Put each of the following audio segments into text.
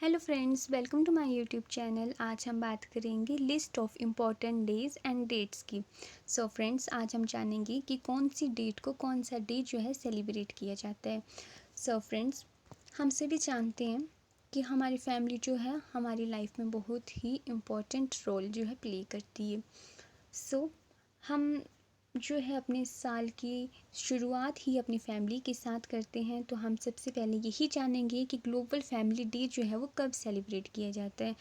Hello friends, welcome to my YouTube channel. आज हम बात करेंगे list of important days and dates की। सो फ्रेंड्स, आज हम जानेंगे कि कौन सी डेट को कौन सा डे जो है सेलिब्रेट किया जाता है। सो फ्रेंड्स, हम सभी जानते हैं कि हमारी फैमिली जो है हमारी लाइफ में बहुत ही इम्पॉर्टेंट रोल जो है प्ले करती है। सो हम जो है अपने साल की शुरुआत ही अपनी फैमिली के साथ करते हैं, तो हम सबसे पहले यही जानेंगे कि ग्लोबल फैमिली डे जो है वो कब सेलिब्रेट किया जाता है।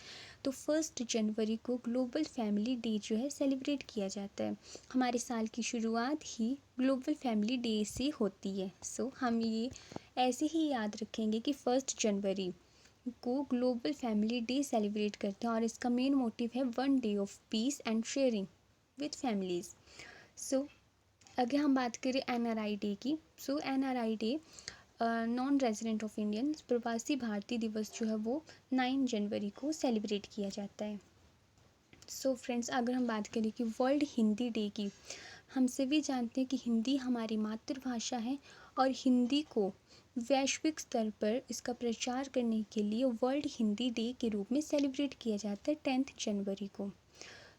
तो 1 जनवरी को ग्लोबल फैमिली डे जो है सेलिब्रेट किया जाता है। हमारे साल की शुरुआत ही ग्लोबल फैमिली डे से होती है। सो हम ये ऐसे ही याद रखेंगे कि 1 जनवरी को ग्लोबल फैमिली डे सेलिब्रेट करते हैं और इसका मेन मोटिव है 1 day of peace and sharing with families. So अगर हम बात करें NRI डे की, so NRI day non resident of Indians प्रवासी भारतीय दिवस जो है वो 9 जनवरी को सेलिब्रेट किया जाता है। सो फ्रेंड्स, अगर हम बात करें कि वर्ल्ड हिंदी डे की, हम सभी जानते हैं कि हिंदी हमारी मातृभाषा है और हिंदी को वैश्विक स्तर पर इसका प्रचार करने के लिए वर्ल्ड हिंदी डे के रूप में सेलिब्रेट किया जाता है 10 जनवरी को।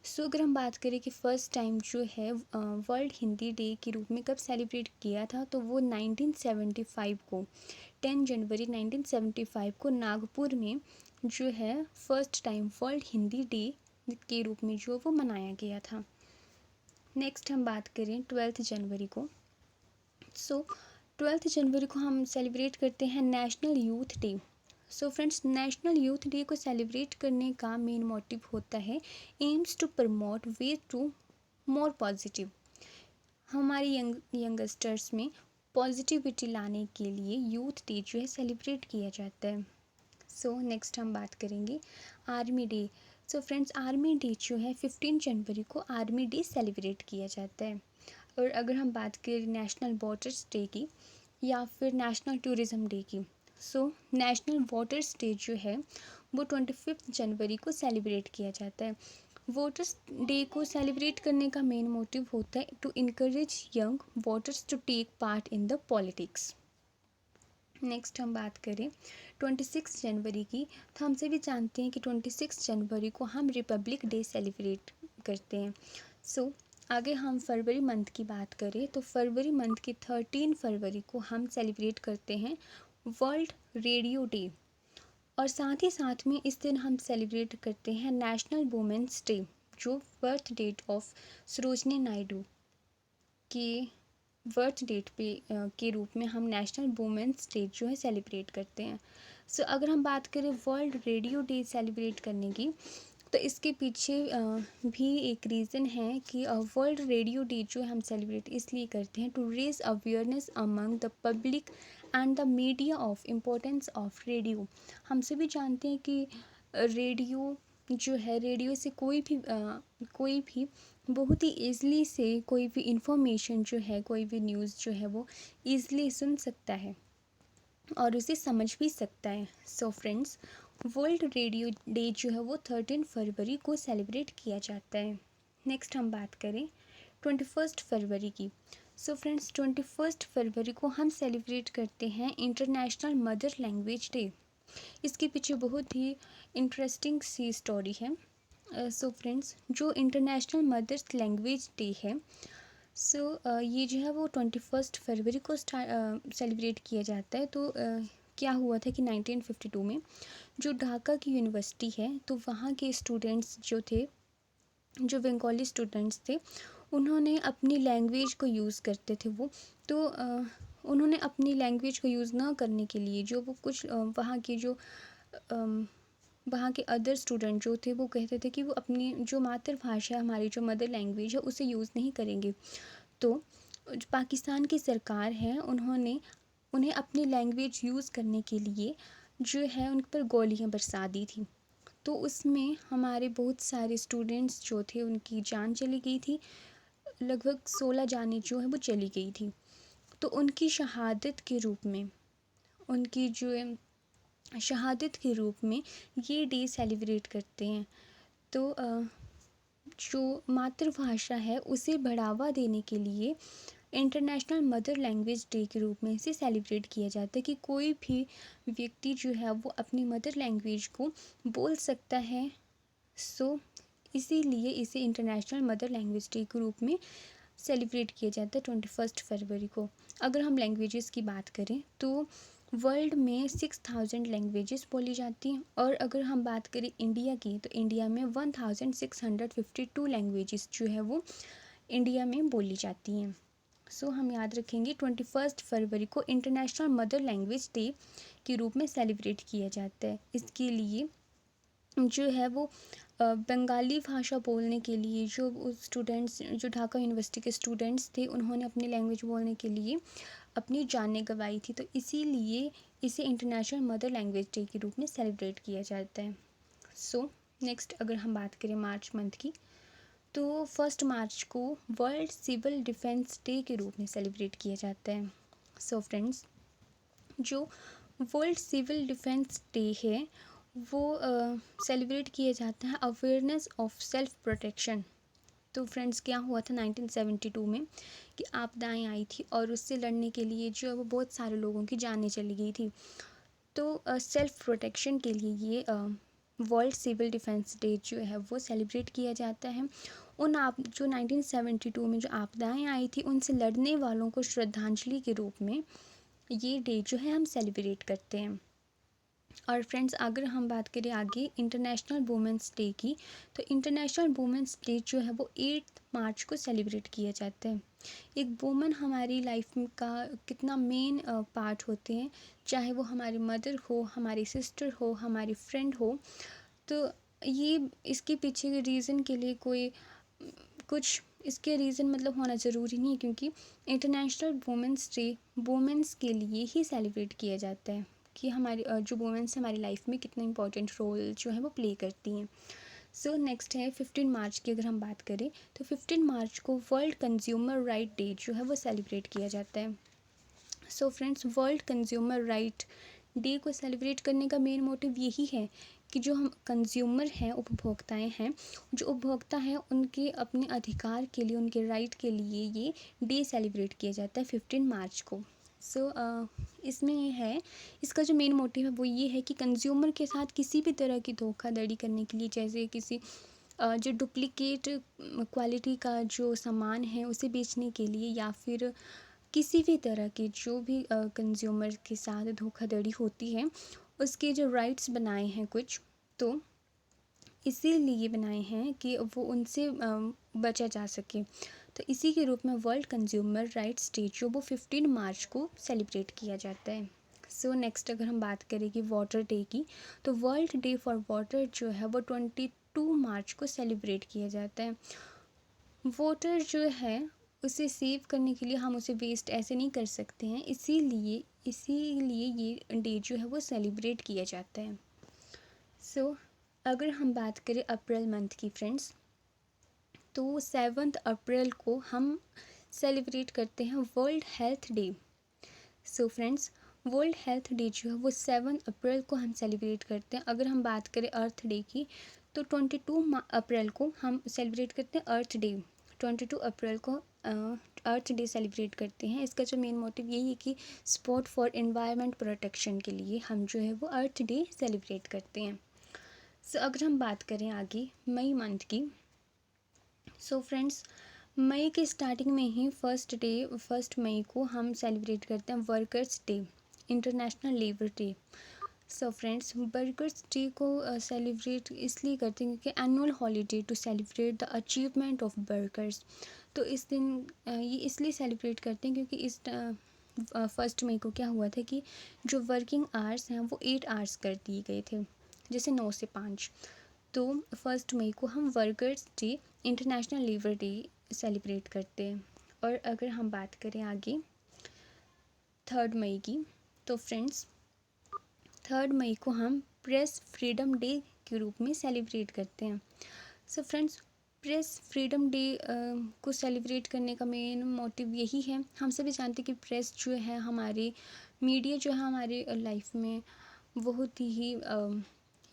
सो अगर हम बात करें कि फ़र्स्ट टाइम जो है वर्ल्ड हिंदी डे के रूप में कब सेलिब्रेट किया था, तो वो 1975 को 10 जनवरी 1975 को नागपुर में जो है first time world Hindi day के रूप में जो वो मनाया गया था। नेक्स्ट हम बात करें 12 जनवरी को। सो 12 जनवरी को हम सेलिब्रेट करते हैं national youth day. So friends, national youth day को सेलिब्रेट करने का मेन मोटिव होता है aims to promote way to more positive. हमारे यंगस्टर्स में पॉजिटिविटी लाने के लिए यूथ डे जो है सेलिब्रेट किया जाता है। सो नेक्स्ट हम बात करेंगे army day. So friends, army day जो है 15 जनवरी को आर्मी डे सेलिब्रेट किया जाता है। और अगर हम बात करें नेशनल वाटर्स डे की या फिर नेशनल टूरिज़्म डे की, सो नेशनल वाटर्स डे जो है वो 25 जनवरी को सेलिब्रेट किया जाता है। वाटर्स डे को सेलिब्रेट करने का मेन मोटिव होता है to encourage young voters to take part in the politics. Next हम बात करें 26 जनवरी की, तो हम सभी जानते हैं कि 26 जनवरी को हम रिपब्लिक डे सेलिब्रेट करते हैं। सो आगे हम फरवरी मंथ की बात करें, तो फरवरी मंथ की 13 फरवरी को हम सेलिब्रेट करते हैं वर्ल्ड रेडियो डे। और साथ ही साथ में इस दिन हम सेलिब्रेट करते हैं नेशनल वुमेंस डे, जो birth date of Sarojini Naidu के बर्थ डेट पे के रूप में हम नेशनल वुमेंस डे जो है सेलिब्रेट करते हैं। सो अगर हम बात करें वर्ल्ड रेडियो डे सेलिब्रेट करने की, तो इसके पीछे भी एक रीज़न है कि वर्ल्ड रेडियो डे जो हम सेलिब्रेट इसलिए करते हैं to raise awareness among the public and the media of importance of radio. हम सभी जानते हैं कि रेडियो जो है, रेडियो से कोई भी बहुत ही ईज़िली से कोई भी इंफॉर्मेशन जो है, कोई भी न्यूज़ जो है वो ईज़िली सुन सकता है और उसे समझ भी सकता है। So friends, world radio day जो है वो 13 फरवरी को सेलिब्रेट किया जाता है। नेक्स्ट हम बात करें 21 फरवरी की। सो फ्रेंड्स, 21 फरवरी को हम सेलिब्रेट करते हैं इंटरनेशनल मदर लैंग्वेज डे। इसके पीछे बहुत ही इंटरेस्टिंग सी स्टोरी है। सो फ्रेंड्स, जो इंटरनेशनल मदर्स लैंग्वेज डे है, सो ये जो है वो 21 फरवरी को सेलिब्रेट किया जाता है। तो क्या हुआ था कि 1952 में जो ढाका की यूनिवर्सिटी है, तो वहाँ के स्टूडेंट्स जो थे, जो बंगाली स्टूडेंट्स थे, उन्होंने अपनी लैंग्वेज को यूज़ करते थे वो, तो उन्होंने अपनी लैंग्वेज को यूज़ ना करने के लिए जो वो कुछ वहाँ के अदर स्टूडेंट जो थे वो कहते थे कि वो अपनी जो मातृभाषा है, हमारी जो मदर लैंग्वेज है, उसे यूज़ नहीं करेंगे। तो जो पाकिस्तान की सरकार है, उन्होंने उन्हें अपनी लैंग्वेज यूज़ करने के लिए जो है उन पर गोलियां बरसा दी थी। तो उसमें हमारे बहुत सारे स्टूडेंट्स जो थे उनकी जान चली गई थी। लगभग 16 जानें जो है वो चली गई थी। तो उनकी शहादत के रूप में, उनकी जो शहादत के रूप में ये डे सेलिब्रेट करते हैं। तो जो मातृभाषा है उसे बढ़ावा देने के लिए इंटरनेशनल मदर लैंग्वेज डे के रूप में इसे सेलिब्रेट किया जाता है कि कोई भी व्यक्ति जो है वो अपनी मदर लैंग्वेज को बोल सकता है। सो इसीलिए इसे इंटरनेशनल मदर लैंग्वेज डे के रूप में सेलिब्रेट किया जाता है 21 फरवरी को। अगर हम लैंग्वेजेस की बात करें तो वर्ल्ड में 6000 लैंग्वेजेस बोली जाती हैं, और अगर हम बात करें इंडिया की तो इंडिया में 1652 लैंग्वेजेस जो है वो इंडिया में बोली जाती हैं। सो हम याद रखेंगे 21 फरवरी को इंटरनेशनल मदर लैंग्वेज डे के रूप में सेलिब्रेट किया जाता है। इसके लिए जो है वो बंगाली भाषा बोलने के लिए जो स्टूडेंट्स, जो ढाका यूनिवर्सिटी के स्टूडेंट्स थे, उन्होंने अपनी लैंग्वेज बोलने के लिए अपनी जानें गंवाई थी। तो इसीलिए इसे इंटरनेशनल मदर लैंग्वेज डे के रूप में सेलिब्रेट किया जाता है। सो नेक्स्ट अगर हम बात करें मार्च मंथ की, तो 1 मार्च को वर्ल्ड सिविल डिफेंस डे के रूप में सेलिब्रेट किया जाता है। सो फ्रेंड्स, जो वर्ल्ड सिविल डिफेंस डे है वो सेलिब्रेट किया जाता है अवेयरनेस ऑफ सेल्फ प्रोटेक्शन। तो फ्रेंड्स, क्या हुआ था 1972 में कि आपदाएं आई थी और उससे लड़ने के लिए जो है वो बहुत सारे लोगों की जानें चली गई थी। तो सेल्फ प्रोटेक्शन के लिए ये वर्ल्ड सिविल डिफेंस डे जो है वो सेलिब्रेट किया जाता है। उन आप जो 1972 में जो आपदाएं आई थी उनसे लड़ने वालों को श्रद्धांजलि के रूप में ये डे जो है हम सेलिब्रेट करते हैं। और फ्रेंड्स, अगर हम बात करें आगे इंटरनेशनल वुमेंस डे की, तो इंटरनेशनल वुमेंस डे जो है वो 8 मार्च को सेलिब्रेट किया जाता है। एक वुमन हमारी लाइफ का कितना मेन पार्ट होते हैं, चाहे वो हमारी मदर हो, हमारी सिस्टर हो, हमारी फ्रेंड हो। तो ये इसके पीछे के रीज़न के लिए कोई कुछ इसके रीज़न मतलब होना ज़रूरी नहीं है, क्योंकि इंटरनेशनल वुमेंस डे वुमेंस के लिए ही सेलिब्रेट किया जाता है कि हमारी जो वुमेंस हमारी लाइफ में कितना इंपॉर्टेंट रोल जो है वो प्ले करती हैं। सो नेक्स्ट है 15 मार्च की अगर हम बात करें तो 15 मार्च को वर्ल्ड कंज्यूमर राइट डे जो है वो सेलिब्रेट किया जाता है। So friends, world consumer right day को सेलिब्रेट करने का मेन मोटिव यही है कि जो हम कंज्यूमर हैं, उपभोक्ताएं हैं, जो उपभोक्ता हैं उनके अपने अधिकार के लिए, उनके राइट के लिए ये डे सेलिब्रेट किया जाता है 15 मार्च को। सो इसमें ये है, इसका जो मेन मोटिव है वो ये है कि कंज्यूमर के साथ किसी भी तरह की धोखाधड़ी करने के लिए, जैसे किसी जो डुप्लीकेट क्वालिटी का जो सामान है उसे बेचने के लिए, या फिर किसी भी तरह की जो भी कंज्यूमर के साथ धोखाधड़ी होती है उसके जो राइट्स बनाए हैं कुछ, तो इसीलिए बनाए हैं कि वो उनसे बचा जा सके। तो इसी के रूप में वर्ल्ड कंज्यूमर राइट्स डे जो वो 15 मार्च को सेलिब्रेट किया जाता है। सो नेक्स्ट अगर हम बात करें कि वाटर डे की, तो वर्ल्ड डे फॉर वाटर जो है वो 22 मार्च को सेलिब्रेट किया जाता है। वाटर जो है उसे सेव करने के लिए हम उसे वेस्ट ऐसे नहीं कर सकते हैं, इसीलिए ये डे जो है वो सेलिब्रेट किया जाता है। सो अगर हम बात करें अप्रैल मंथ की फ्रेंड्स, तो 7 अप्रैल को हम सेलिब्रेट करते हैं world health day. So friends, world health day जो है वो 7 अप्रैल को हम सेलिब्रेट करते हैं। अगर हम बात करें अर्थ डे की, तो 22 अप्रैल को हम सेलिब्रेट करते हैं अर्थ डे। 22 अप्रैल को अर्थ डे सेलिब्रेट करते हैं। इसका जो मेन मोटिव यही है कि सपोर्ट फॉर एनवायरनमेंट प्रोटेक्शन के लिए हम जो है वो अर्थ डे सेलिब्रेट करते हैं। सो अगर हम बात करें आगे मई मंथ की, सो फ्रेंड्स, मई के स्टार्टिंग में ही 1 मई को हम सेलिब्रेट करते हैं workers day, international labour day. So friends, workers day को सेलिब्रेट इसलिए करते हैं क्योंकि annual holiday to celebrate the achievement of workers. तो इस दिन ये इसलिए सेलिब्रेट करते हैं क्योंकि इस 1 मई को क्या हुआ था कि जो वर्किंग आवर्स हैं वो 8 आवर्स कर दिए गए थे, जैसे 9 से 5। तो 1 मई को हम workers day, international labour day celebrate करते हैं। और अगर हम बात करें आगे 3 मई की, तो फ्रेंड्स 3 मई को हम प्रेस फ्रीडम डे के रूप में सेलिब्रेट करते हैं। So friends, press freedom day को सेलिब्रेट करने का मेन मोटिव यही है, हम सभी जानते हैं कि प्रेस जो है हमारे मीडिया जो है हमारे लाइफ में बहुत ही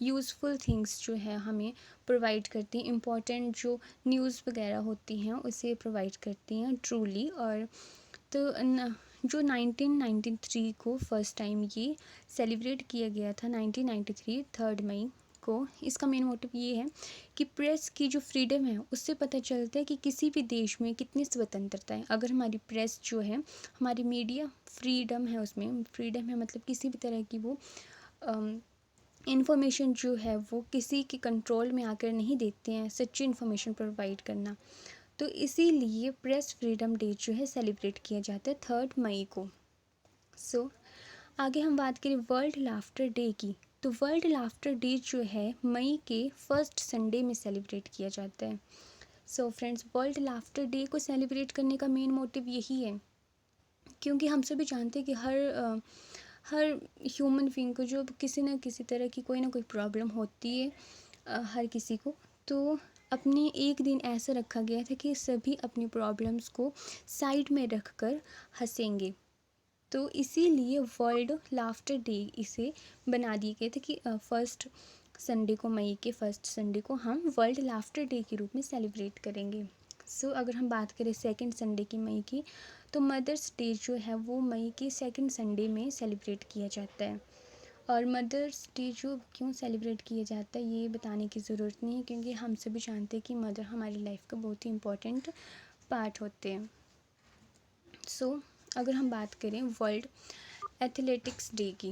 यूज़फुल थिंग्स जो है हमें प्रोवाइड करती हैं, इम्पॉर्टेंट जो न्यूज़ वगैरह होती हैं उसे प्रोवाइड करती हैं ट्रूली। और तो जो 1993 को फर्स्ट टाइम ये सेलिब्रेट किया गया था, 1993 3 मई को। इसका मेन मोटिव ये है कि प्रेस की जो फ्रीडम है उससे पता चलता है कि किसी भी देश में कितनी स्वतंत्रता है। अगर हमारी प्रेस जो है, हमारी मीडिया फ्रीडम है, उसमें फ्रीडम है मतलब किसी भी तरह की वो इन्फॉर्मेशन जो है वो किसी के कंट्रोल में आकर नहीं देते हैं, सच्ची इन्फॉर्मेशन प्रोवाइड करना। तो इसीलिए प्रेस फ्रीडम डे जो है सेलिब्रेट किया जाता है 3 मई को। आगे हम बात करें वर्ल्ड लाफ्टर डे की। तो वर्ल्ड लाफ्टर डे जो है मई के फर्स्ट संडे में सेलिब्रेट किया जाता है। फ्रेंड्स, वर्ल्ड लाफ्टर डे को सेलिब्रेट करने का मेन मोटिव यही है, क्योंकि हम सभी जानते हैं कि हर ह्यूमन बीइंग को जो किसी न किसी तरह की कोई ना कोई प्रॉब्लम होती है, हर किसी को। तो अपने एक दिन ऐसा रखा गया था कि सभी अपनी प्रॉब्लम्स को साइड में रख कर हंसेंगे। तो इसीलिए वर्ल्ड लाफ्टर डे इसे बना दिए गए थे कि फर्स्ट संडे को, मई के फर्स्ट संडे को हम वर्ल्ड लाफ्टर डे के रूप में सेलिब्रेट करेंगे। अगर हम बात करें सेकंड संडे की मई की, तो मदर्स डे जो है वो मई के सेकंड संडे में सेलिब्रेट किया जाता है। और मदर्स डे जो क्यों सेलिब्रेट किया जाता है ये बताने की ज़रूरत नहीं है, क्योंकि हम सभी जानते हैं कि मदर हमारी लाइफ का बहुत ही इम्पोर्टेंट पार्ट होते हैं। अगर हम बात करें वर्ल्ड एथलेटिक्स डे की,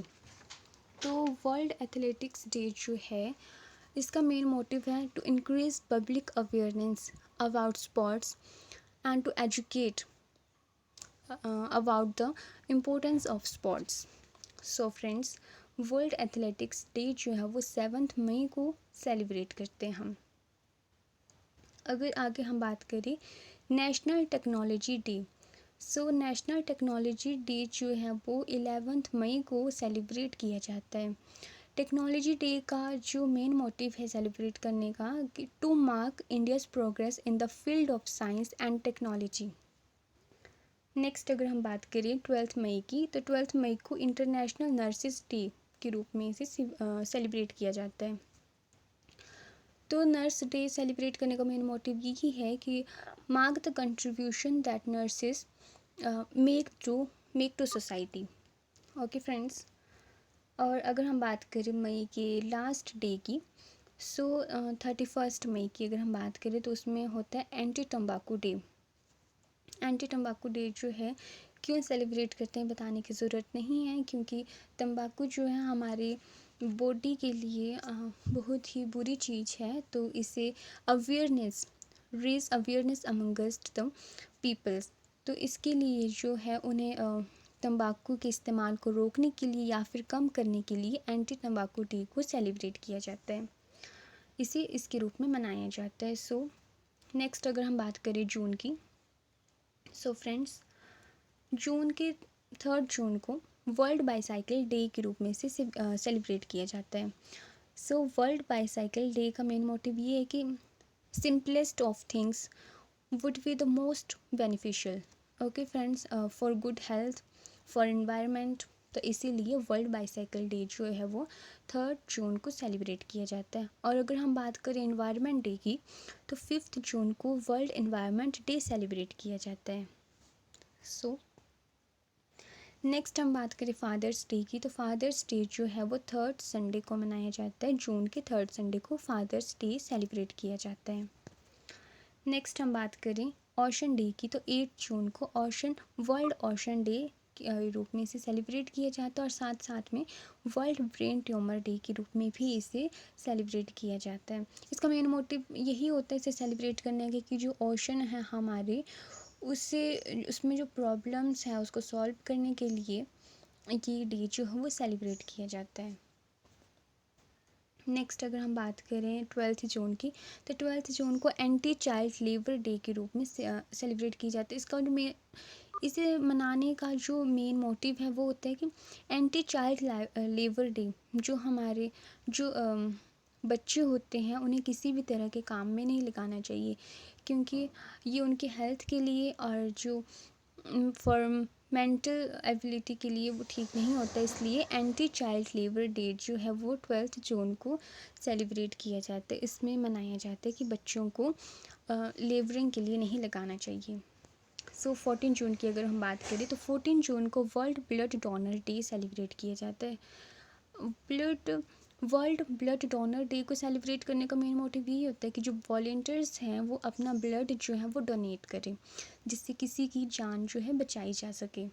तो वर्ल्ड एथलेटिक्स डे जो है इसका मेन मोटिव है to increase public awareness about sports and to educate about the importance of sports. Friends, world athletics day जो है वो 7 मई को सेलिब्रेट करते हैं हम। अगर आगे हम बात करें national technology day, national technology day जो है वो 11 मई को सेलिब्रेट किया जाता है। टेक्नोलॉजी डे का जो मेन मोटिव है सेलिब्रेट करने का कि to mark India's progress in the field of science and technology. Next अगर हम बात करें 12 मई की, तो 12 मई को इंटरनेशनल नर्सेस डे के रूप में इसे सेलिब्रेट किया जाता है। तो नर्स डे सेलिब्रेट करने का मेन मोटिव यही है कि mark the contribution that nurses make to society. Okay friends, और अगर हम बात करें मई के लास्ट डे की, 31 मई की अगर हम बात करें तो उसमें होता है एंटी तंबाकू डे। एंटी तंबाकू डे जो है क्यों सेलिब्रेट करते हैं बताने की ज़रूरत नहीं है, क्योंकि तंबाकू जो है हमारे बॉडी के लिए बहुत ही बुरी चीज़ है। तो इसे raise awareness amongst the peoples. तो इसके लिए जो है उन्हें तंबाकू के इस्तेमाल को रोकने के लिए या फिर कम करने के लिए एंटी तंबाकू डे को सेलिब्रेट किया जाता है, इसे इसके रूप में मनाया जाता है। नेक्स्ट अगर हम बात करें जून की, फ्रेंड्स, जून के 3 जून को वर्ल्ड बाईसाइकिल डे के रूप में से सेलिब्रेट किया जाता है। वर्ल्ड बाईसाइकिल डे का मेन मोटिव ये है कि simplest of things would be the most beneficial. Okay friends, for good health, for environment. तो इसीलिए वर्ल्ड बाईसाइकिल डे जो है वो 3 जून को सेलिब्रेट किया जाता है। और अगर हम बात करें एनवायरनमेंट डे की, तो 5 जून को वर्ल्ड एनवायरनमेंट डे सेलिब्रेट किया जाता है। नेक्स्ट हम बात करें फादर्स डे की, तो फादर्स डे जो है वो 3rd संडे को मनाया जाता है। जून के 3rd संडे को फादर्स डे सेलिब्रेट किया जाता है। नेक्स्ट हम बात करें ओशन डे की, तो 8 जून को वर्ल्ड ओशन डे के रूप में इसे सेलिब्रेट किया जाता है। और साथ साथ में वर्ल्ड ब्रेन ट्यूमर डे के रूप में भी इसे सेलिब्रेट किया जाता है। इसका मेन मोटिव यही होता है इसे सेलिब्रेट करने का कि जो ओशन है हमारे, उसमें जो प्रॉब्लम्स है उसको सॉल्व करने के लिए ये डे जो है वो सेलिब्रेट किया जाता है। नेक्स्ट अगर हम बात करें 12 जून की, तो 12 जून को एंटी चाइल्ड लेबर डे के रूप में सेलिब्रेट की जाती है। इसका जो इसे मनाने का जो मेन मोटिव है वो होता है कि एंटी चाइल्ड लेबर डे, जो हमारे जो बच्चे होते हैं उन्हें किसी भी तरह के काम में नहीं लगाना चाहिए, क्योंकि ये उनके हेल्थ के लिए और जो फॉर मेंटल एबिलिटी के लिए वो ठीक नहीं होता। इसलिए एंटी चाइल्ड लेबर डे जो है वो 12 जून को सेलिब्रेट किया जाता है। इसमें मनाया जाता है कि बच्चों को लेबरिंग के लिए नहीं लगाना चाहिए। सो 14 जून की अगर हम बात करें तो 14 जून को world blood donor day celebrate किया जाता है। Blood world blood donor day को सेलिब्रेट करने का मेन मोटिव यही होता है कि जो वॉलेंटियर्स हैं वो अपना ब्लड जो है वो डोनेट करें, जिससे किसी की जान जो है बचाई जा सके।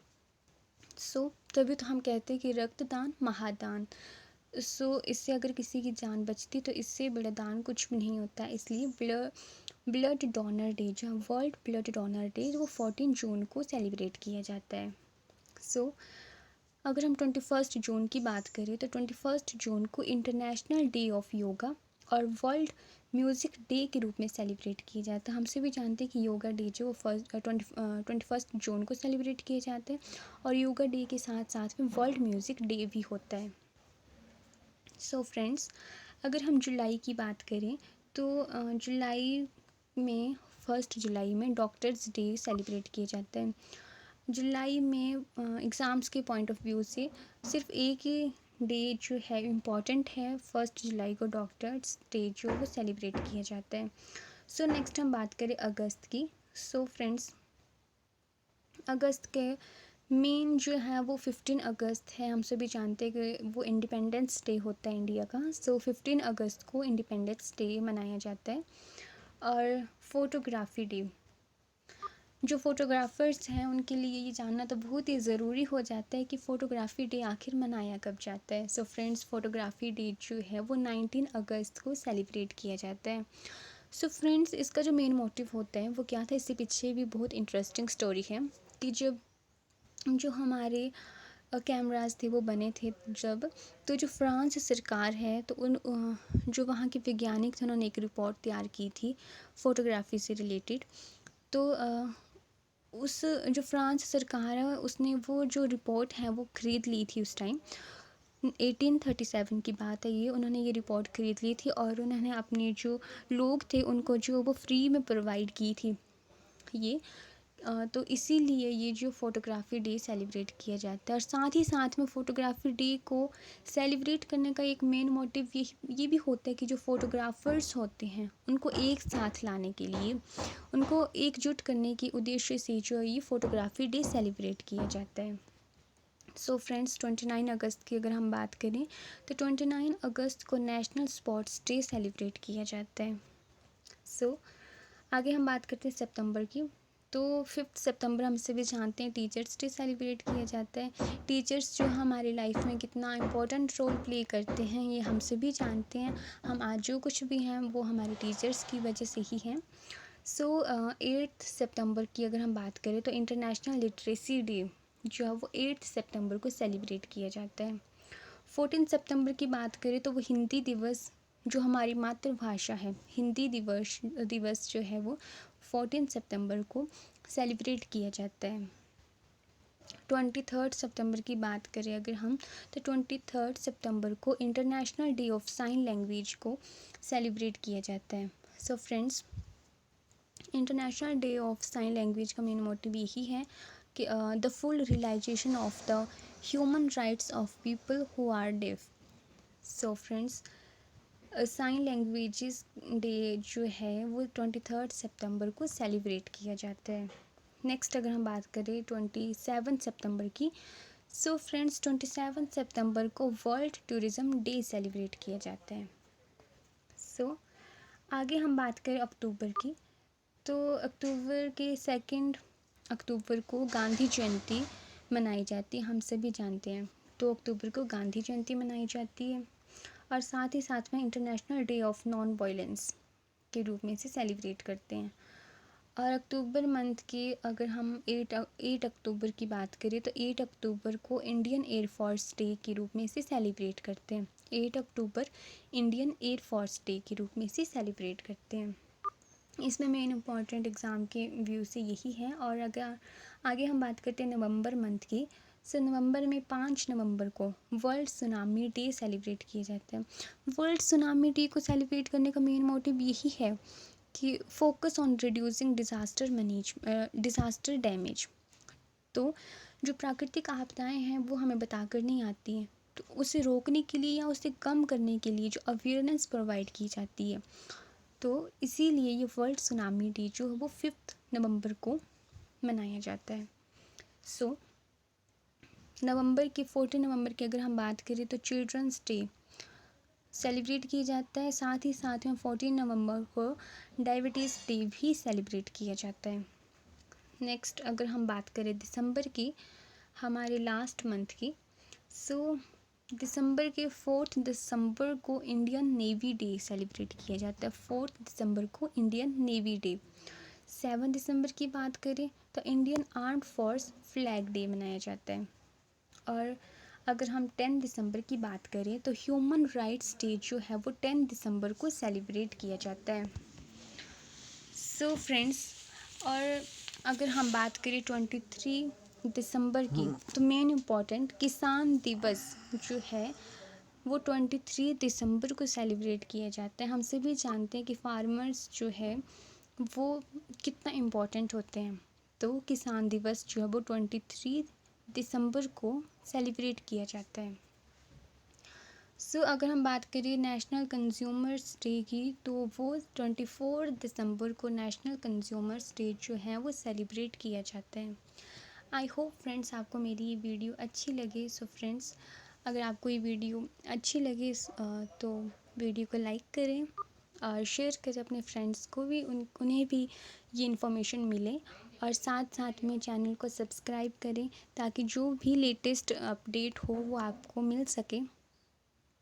सो तभी तो हम कहते हैं कि रक्तदान महादान। सो इससे अगर किसी की जान बचती तो इससे बड़ा दान कुछ भी नहीं होता, इसलिए ब्लड डोनर डे जो वर्ल्ड ब्लड डोनर डे वो 14 जून को सेलिब्रेट किया जाता है। सो अगर हम 21 जून की बात करें तो 21 जून को इंटरनेशनल डे ऑफ योगा और वर्ल्ड म्यूज़िक डे के रूप में सेलिब्रेट किया जाता है। हम सभी जानते हैं कि योगा डे जो वो 21 जून को सेलिब्रेट किया जाता है, और योगा डे के साथ साथ में वर्ल्ड म्यूज़िक डे भी होता है। सो फ्रेंड्स, अगर हम जुलाई की बात करें तो जुलाई में 1 जुलाई में डॉक्टर्स डे सेलिब्रेट किया जाता है। जुलाई में एग्ज़ाम्स के पॉइंट ऑफ व्यू से सिर्फ एक ही डे जो है इम्पॉर्टेंट है, 1 जुलाई को डॉक्टर्स डे जो वो सेलिब्रेट किया जाता है। सो नेक्स्ट हम बात करें अगस्त की। सो फ्रेंड्स, अगस्त के मेन जो है वो 15 अगस्त है। हम सभी जानते हैं कि वो इंडिपेंडेंस डे होता है इंडिया का। सो 15 अगस्त को इंडिपेंडेंस डे मनाया जाता है। और फोटोग्राफी डे, जो फ़ोटोग्राफ़र्स हैं उनके लिए ये जानना तो बहुत ही ज़रूरी हो जाता है कि फ़ोटोग्राफ़ी डे आखिर मनाया कब जाता है। सो फ्रेंड्स, फ़ोटोग्राफ़ी डे जो है वो 19 अगस्त को सेलिब्रेट किया जाता है। सो फ्रेंड्स, इसका जो मेन मोटिव होता है वो क्या था, इससे पीछे भी बहुत इंटरेस्टिंग स्टोरी है कि जब जो हमारे कैमरास थे वो बने थे जब, तो जो फ्रांस सरकार है तो जो वहाँ के वैज्ञानिक थे उन्होंने एक रिपोर्ट तैयार की थी फ़ोटोग्राफ़ी से रिलेटेड। तो उस जो फ्रांस सरकार है उसने वो जो रिपोर्ट है वो ख़रीद ली थी उस टाइम। 1837 की बात है ये, उन्होंने ये रिपोर्ट ख़रीद ली थी और उन्होंने अपने जो लोग थे उनको जो वो फ्री में प्रोवाइड की थी ये। तो इसीलिए ये जो फ़ोटोग्राफ़ी डे सेलिब्रेट किया जाता है। और साथ ही साथ में फ़ोटोग्राफ़ी डे को सेलिब्रेट करने का एक मेन मोटिव ये भी होता है कि जो फ़ोटोग्राफ़र्स होते हैं उनको एक साथ लाने के लिए, उनको एकजुट करने के उद्देश्य से जो ये फ़ोटोग्राफ़ी डे सेलिब्रेट किया जाता है। सो फ्रेंड्स, 29 अगस्त की अगर हम बात करें तो 29 अगस्त को नेशनल स्पोर्ट्स डे सेलिब्रेट किया जाता है। सो आगे हम बात करते हैं सितंबर की। तो 5 सितंबर हम सभी जानते हैं टीचर्स डे सेलिब्रेट किया जाता है। टीचर्स जो हमारी लाइफ में कितना इम्पोर्टेंट रोल प्ले करते हैं ये हम सभी जानते हैं। हम आज जो कुछ भी हैं वो हमारे टीचर्स की वजह से ही हैं। सो 8 सितंबर की अगर हम बात करें तो इंटरनेशनल लिटरेसी डे जो है वो 8 सितंबर को सेलिब्रेट किया जाता है। 14 सितंबर की बात करें तो वो हिंदी दिवस, जो हमारी मातृभाषा है, हिंदी दिवस जो है वो 14 सितंबर को सेलिब्रेट किया जाता है। 23 सितंबर की बात करें अगर हम तो 23 सितंबर को international day of sign language को सेलिब्रेट किया जाता है। So friends, international day of sign language का मेन मोटिव यही है कि the full realisation of the human rights of people who are deaf. So friends, sign languages day जो है वो 23 सितंबर को सेलिब्रेट किया जाता है। नेक्स्ट अगर हम बात करें 27 सितंबर की। सो फ्रेंड्स, 27 सितंबर को वर्ल्ड टूरिज़्म डे सेलिब्रेट किया जाता है। सो आगे हम बात करें अक्टूबर की। तो अक्टूबर के 2 अक्टूबर को गांधी जयंती मनाई जाती है, हम सभी जानते हैं। 2 अक्टूबर को गांधी जयंती मनाई जाती है और साथ ही साथ में international day of non violence के रूप में इसे सेलिब्रेट करते हैं। और अक्टूबर मंथ के अगर हम 8 अक्टूबर की बात करें तो 8 अक्टूबर को इंडियन एयरफोर्स डे के रूप में इसे सेलिब्रेट करते हैं। 8 अक्टूबर इंडियन एयरफोर्स डे के रूप में इसे सेलिब्रेट करते हैं। इसमें मेन इम्पॉर्टेंट एग्ज़ाम के व्यू से यही है। और अगर आगे हम बात करते हैं नवंबर मंथ की। सो नवंबर में 5 नवंबर को वर्ल्ड सुनामी डे सेलिब्रेट किया जाता है। वर्ल्ड सुनामी डे को सेलिब्रेट करने का मेन मोटिव यही है कि focus on reducing disaster damage. तो जो प्राकृतिक आपदाएं हैं वो हमें बताकर नहीं आती हैं, तो उसे रोकने के लिए या उसे कम करने के लिए जो अवेयरनेस प्रोवाइड की जाती है, तो इसीलिए ये वर्ल्ड सुनामी डे जो है वो 5 नवंबर को मनाया जाता है। सो नवंबर की 14 नवंबर की अगर हम बात करें तो चिल्ड्रंस डे सेलिब्रेट किया जाता है। साथ ही साथ में 14 नवंबर को डायबिटीज़ डे भी सेलिब्रेट किया जाता है। नेक्स्ट अगर हम बात करें दिसंबर की, हमारे लास्ट मंथ की, सो दिसंबर के 4 दिसंबर को इंडियन नेवी डे सेलिब्रेट किया जाता है। 4 दिसंबर को इंडियन नेवी डे। 7 दिसंबर की बात करें तो Indian armed force flag day मनाया जाता है। और अगर हम 10 दिसंबर की बात करें तो ह्यूमन राइट्स डे जो है वो 10 दिसंबर को सेलिब्रेट किया जाता है। सो फ्रेंड्स, और अगर हम बात करें 23 दिसंबर की तो मेन इम्पॉर्टेंट किसान दिवस जो है वो 23 दिसंबर को सेलिब्रेट किया जाता है। हम सभी जानते हैं कि फार्मर्स जो है वो कितना इम्पोर्टेंट होते हैं, तो किसान दिवस जो है वो 23 दिसंबर को सेलिब्रेट किया जाता है। सो अगर हम बात करें नेशनल कंज्यूमर्स डे की तो वो 24 दिसंबर को नेशनल कंज्यूमर्स डे जो है वो सेलिब्रेट किया जाता है। आई होप फ्रेंड्स आपको मेरी ये वीडियो अच्छी लगे। सो फ्रेंड्स, अगर आपको ये वीडियो अच्छी लगे तो वीडियो को लाइक करें और शेयर करें अपने फ्रेंड्स को भी, उन्हें भी ये इन्फॉर्मेशन मिले। और साथ साथ में चैनल को सब्सक्राइब करें ताकि जो भी लेटेस्ट अपडेट हो वो आपको मिल सके।